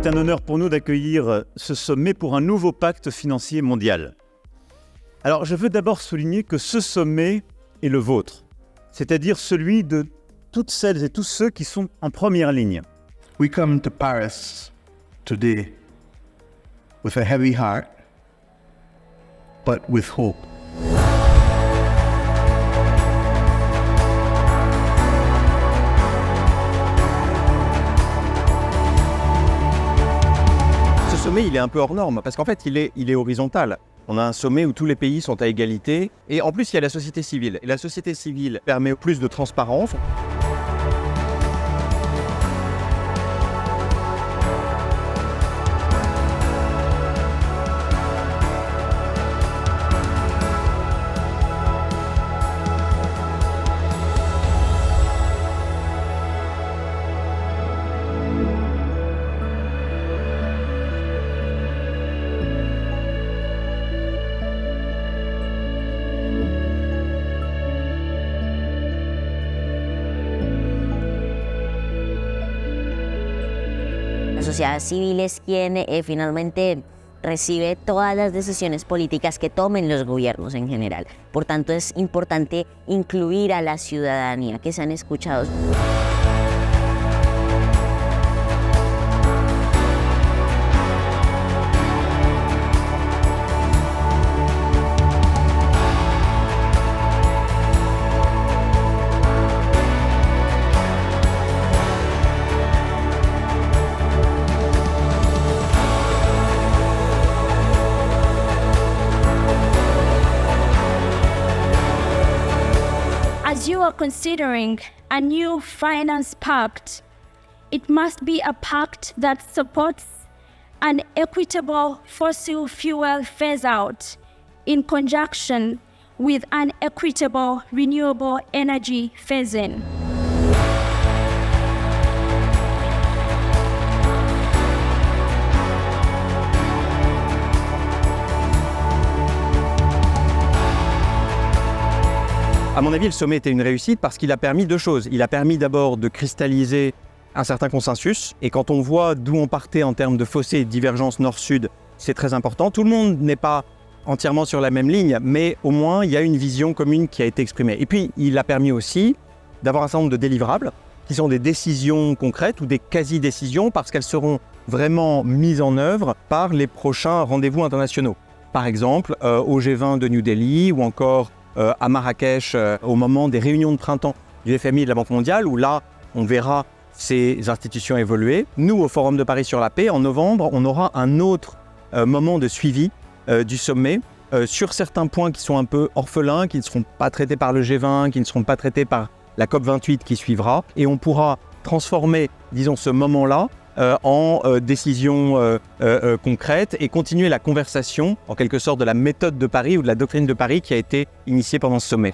C'est un honneur pour nous d'accueillir ce sommet pour un nouveau pacte financier mondial. Alors, je veux d'abord souligner que ce sommet est le vôtre, c'est-à-dire celui de toutes celles et tous ceux qui sont en première ligne. We come to Paris today with a heavy heart, but with hope. Ce sommet, il est un peu hors norme, parce qu'en fait, il est horizontal. On a un sommet où tous les pays sont à égalité, et en plus, il y a la société civile. Et la société civile permet plus de transparence. La sociedad civil es quien finalmente recibe todas las decisiones políticas que tomen los gobiernos en general. Por tanto, es importante incluir a la ciudadanía, que sean escuchados. As you are considering a new finance pact, it must be a pact that supports an equitable fossil fuel phase-out in conjunction with an equitable renewable energy phase-in. À mon avis, le sommet était une réussite parce qu'il a permis deux choses. Il a permis d'abord de cristalliser un certain consensus. Et quand on voit d'où on partait en termes de fossé et de divergence nord-sud, c'est très important. Tout le monde n'est pas entièrement sur la même ligne, mais au moins, il y a une vision commune qui a été exprimée. Et puis, il a permis aussi d'avoir un certain nombre de délivrables qui sont des décisions concrètes ou des quasi-décisions parce qu'elles seront vraiment mises en œuvre par les prochains rendez-vous internationaux. Par exemple, au G20 de New Delhi ou encore à Marrakech au moment des réunions de printemps du FMI et de la Banque mondiale, où là, on verra ces institutions évoluer. Nous, au Forum de Paris sur la paix, en novembre, on aura un autre moment de suivi du sommet sur certains points qui sont un peu orphelins, qui ne seront pas traités par le G20, qui ne seront pas traités par la COP28 qui suivra. Et on pourra transformer, disons, ce moment-là en décisions concrètes et continuer la conversation, en quelque sorte, de la méthode de Paris ou de la doctrine de Paris qui a été initiée pendant ce sommet.